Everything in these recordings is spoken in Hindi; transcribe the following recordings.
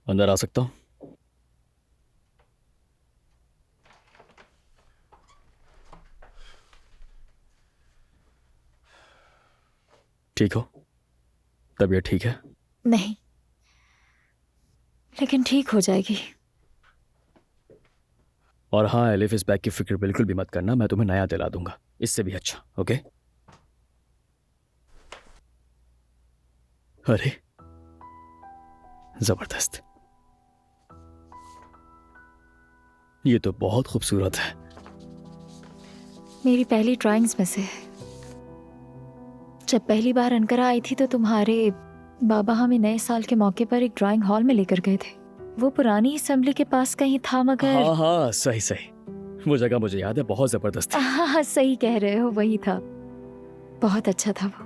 अंदर आ सकता हूँ? ठीक हो? तबीयत ठीक है? नहीं, लेकिन ठीक हो जाएगी। और हाँ एलिफ, इस बैग की फिक्र बिल्कुल भी मत करना, मैं तुम्हें नया दिला दूंगा, इससे भी अच्छा। ओके? अरे जबरदस्त, ये तो बहुत खूबसूरत है। मेरी पहली ड्राइंग्स में से है। जब पहली बार अनकरा आई थी तो तुम्हारे बाबा हमें नए साल के मौके पर एक ड्राइंग हॉल में लेकर गए थे। वो पुरानी असेंबली के पास कहीं था, मगर हाँ हाँ, सही सही, वो जगह मुझे याद है, बहुत जबरदस्त है। हाँ हाँ, सही कह रहे हो, वही था। बहुत अच्छा था वो।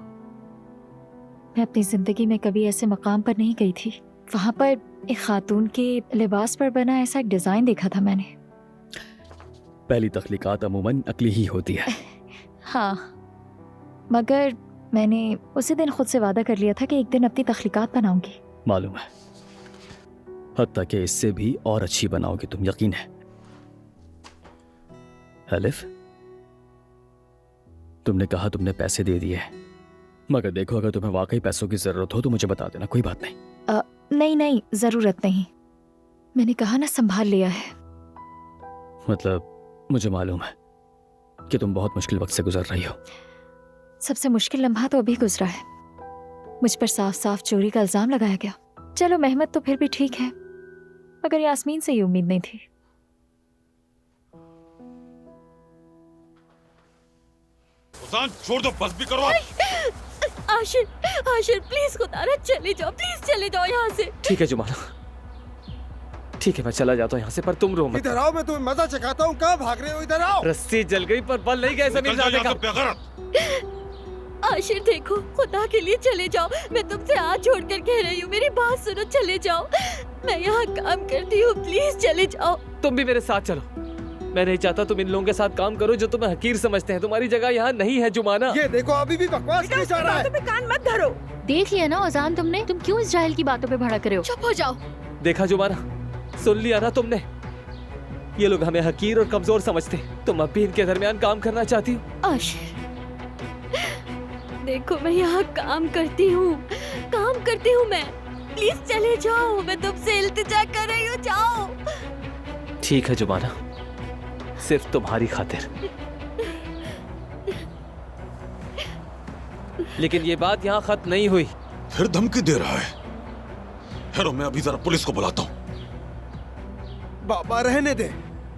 मैं अपनी जिंदगी में कभी ऐसे मकाम पर नहीं गई थी। वहां पर एक खातून के लिबास पर बना ऐसा एक डिजाइन देखा था मैंने। पहली तख्लीकात अमूमन अकली ही होती है। हाँ, मगर मैंने उसी दिन खुद से वादा कर लिया था कि एक दिन अपनी तख्लीकात बनाऊंगी। मालूम है, हत्ता कि इससे भी और अच्छी बनाओगे तुम, यकीन है। एलिफ, तुमने कहा तुमने पैसे दे दिए, मगर देखो अगर तुम्हें वाकई पैसों की जरूरत हो तो मुझे बता देना, कोई बात नहीं। नहीं नहीं, जरूरत नहीं। मैंने कहा ना, संभाल लिया है। मतलब मुझे मालूम है कि तुम बहुत मुश्किल वक्त से गुजर रही हो। सबसे मुश्किल लम्हा तो अभी गुजरा है। मुझ पर साफ साफ चोरी का इल्जाम लगाया गया। चलो मेहमत तो फिर भी ठीक है, मगर यास्मीन से ये उम्मीद नहीं थी। छोड़ दो, बस भी करो। आशिर, आशिर प्लीज खुदा चले जाओ, प्लीज चले जाओ यहाँ से। ठीक है जुमाना, ठीक है मैं चला जाता हूँ यहाँ से, पर तुम रो मत। इधर आओ, मैं तुम्हें मजा चखाता हूँ। कहाँ भाग रहे हो? इधर आओ। रस्सी जल गई पर बल नहीं गए ज़मींदार का। आशिर देखो, खुदा के लिए चले जाओ। मैं तुमसे हाथ जोड़कर कह रही हूँ, मेरी बात सुनो, चले जाओ। मैं यहाँ काम करती हूँ, प्लीज चले जाओ। तुम भी मेरे साथ चलो। मैं नहीं चाहता तुम इन लोगों के साथ काम करो जो तुम्हें हकीर समझते हैं। तुम्हारी जगह यहाँ नहीं है जुमाना। ये देखो, अभी भी बकवास किया जा रहा है। पे कान मत धरो। देख लिया ना अजान तुमने, तुम क्यों इस जाहिल की बातों पे भड़क रहे हो? चुप हो जाओ। देखा जुमाना, सुन लिया ना तुमने। ये लोग हमें हकीर और कमजोर समझते हैं। तुम अब भी इनके दरमियान काम करना चाहती हो? आशिर देखो, मैं यहाँ काम करती हूँ, काम करती हूँ मैं। प्लीज चले जाओ, मैं तुमसे इल्तिजा कर रही हूँ, जाओ। ठीक है जुमाना, सिर्फ तुम्हारी खातिर। लेकिन ये बात यहाँ खत्म नहीं हुई। फिर धमकी दे रहा है। हेरो, मैं अभी जरा पुलिस को बुलाता हूँ। बाबा रहने दे,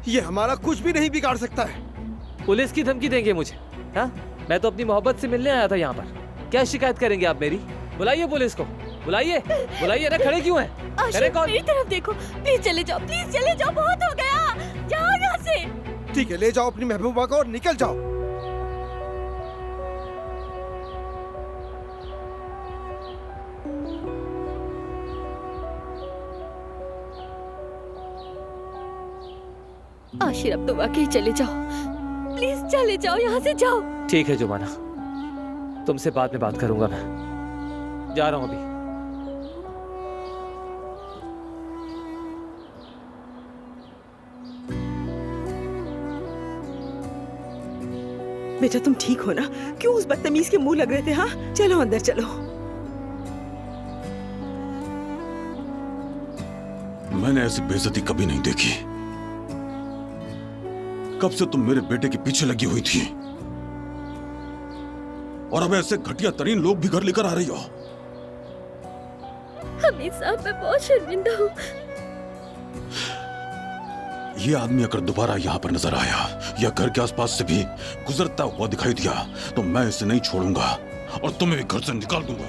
ये हमारा कुछ भी नहीं बिगाड़ सकता है। पुलिस की धमकी देंगे मुझे? हाँ, मैं तो अपनी मोहब्बत से मिलने आया था यहाँ पर। क्या शिकायत करेंगे आप मेरी? बुलाइए पुलिस को, बुलाइए, बुलाइए ना। खड़े क्यों हैं? आशिर मेरी तरफ देखो, प्लीज चले जाओ, प्लीज चले जाओ, बहुत हो गया, जाओ यहाँ से। ठीक है, ले जाओ अपनी महबूबा को और निकल जाओ। आशिर अब तो वाकई चले जाओ, प्लीज चले जाओ, यहाँ से जाओ। ठीक है जुमाना, तुमसे बाद में बात करूंगा। मैं जा रहा हूँ अभी। बेटा तुम ठीक हो ना? क्यों उस बदतमीज के मुंह लग रहे थे? हाँ चलो अंदर चलो। मैंने ऐसी बेइज्जती कभी नहीं देखी। कब से तुम मेरे बेटे के पीछे लगी हुई थी, और अब ऐसे घटिया तरीन लोग भी घर लेकर आ रही हो। हमीद साहब, मैं बहुत शर्मिंदा हूँ। ये आदमी अगर दोबारा यहाँ पर नजर आया या घर के आसपास से भी गुजरता हुआ दिखाई दिया तो मैं इसे नहीं छोड़ूंगा और तुम्हें भी घर से निकाल दूंगा।